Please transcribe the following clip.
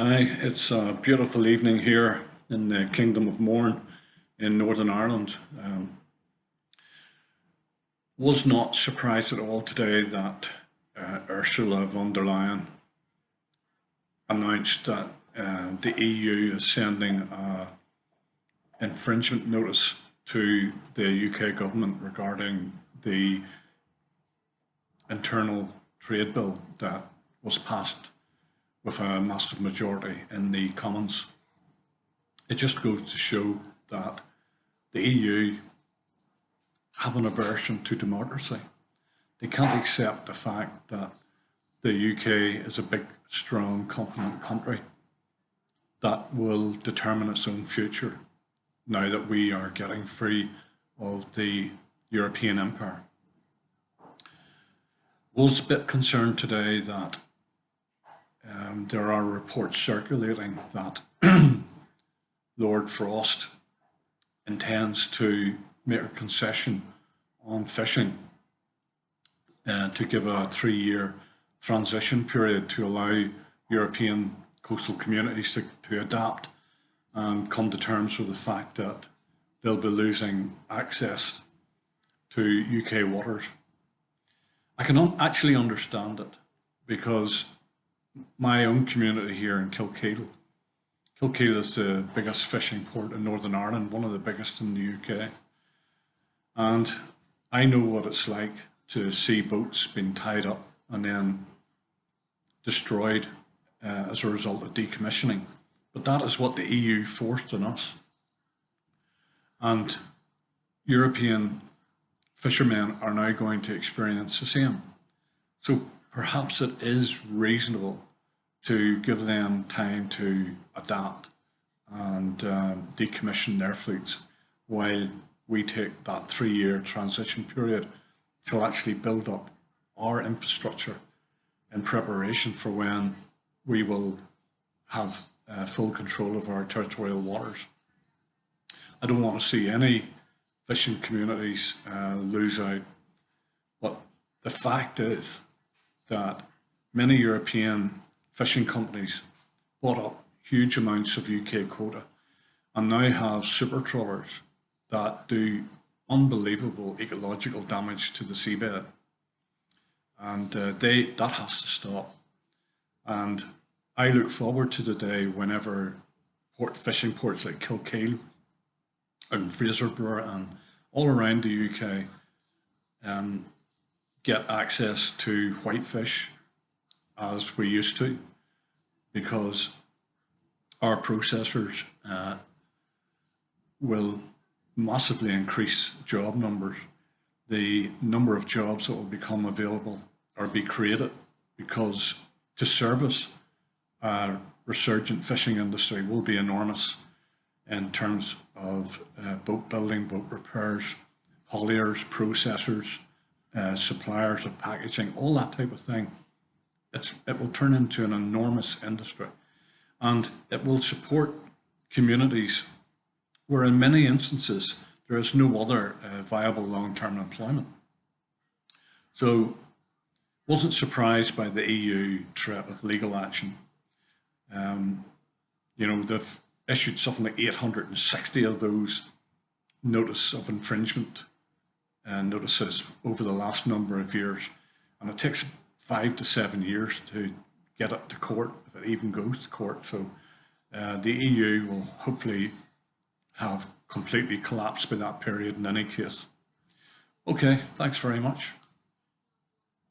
Hi, it's a beautiful evening here in the Kingdom of Mourne in Northern Ireland. Was not surprised at all today that Ursula von der Leyen announced that the EU is sending an infringement notice to the UK government regarding the internal trade bill that was passed with a massive majority in the Commons. It just goes to show that the EU have an aversion to democracy. They can't accept the fact that the UK is a big, strong, confident country that will determine its own future now that we are getting free of the European Empire. Was a bit concerned today that there are reports circulating that Lord Frost intends to make a concession on fishing to give a 3-year transition period to allow European coastal communities to adapt and come to terms with the fact that they'll be losing access to UK waters. I can actually understand it because my own community here in Kilkeel is the biggest fishing port in Northern Ireland, one of the biggest in the UK. And I know what it's like to see boats being tied up and then destroyed as a result of decommissioning. But that is what the EU forced on us. And European fishermen are now going to experience the same. So perhaps it is reasonable to give them time to adapt and decommission their fleets while we take that 3-year transition period to actually build up our infrastructure in preparation for when we will have full control of our territorial waters. I don't want to see any fishing communities lose out, but the fact is that many European fishing companies bought up huge amounts of UK quota and now have super trawlers that do unbelievable ecological damage to the seabed. And that has to stop. And I look forward to the day whenever fishing ports like Kilkeel and Fraserburgh and all around the UK get access to whitefish as we used to, because our processors will massively increase job numbers. The number of jobs that will become available or be created because to service a resurgent fishing industry will be enormous in terms of boat building, boat repairs, hauliers, processors, suppliers of packaging, all that type of thing. It will turn into an enormous industry, and it will support communities where in many instances there is no other viable long-term employment. So wasn't surprised by the EU threat of legal action. They've issued something like 860 of those notice of infringement notices over the last number of years, and it takes 5 to 7 years to get it to court, if it even goes to court. So the EU will hopefully have completely collapsed by that period in any case. Okay, thanks very much.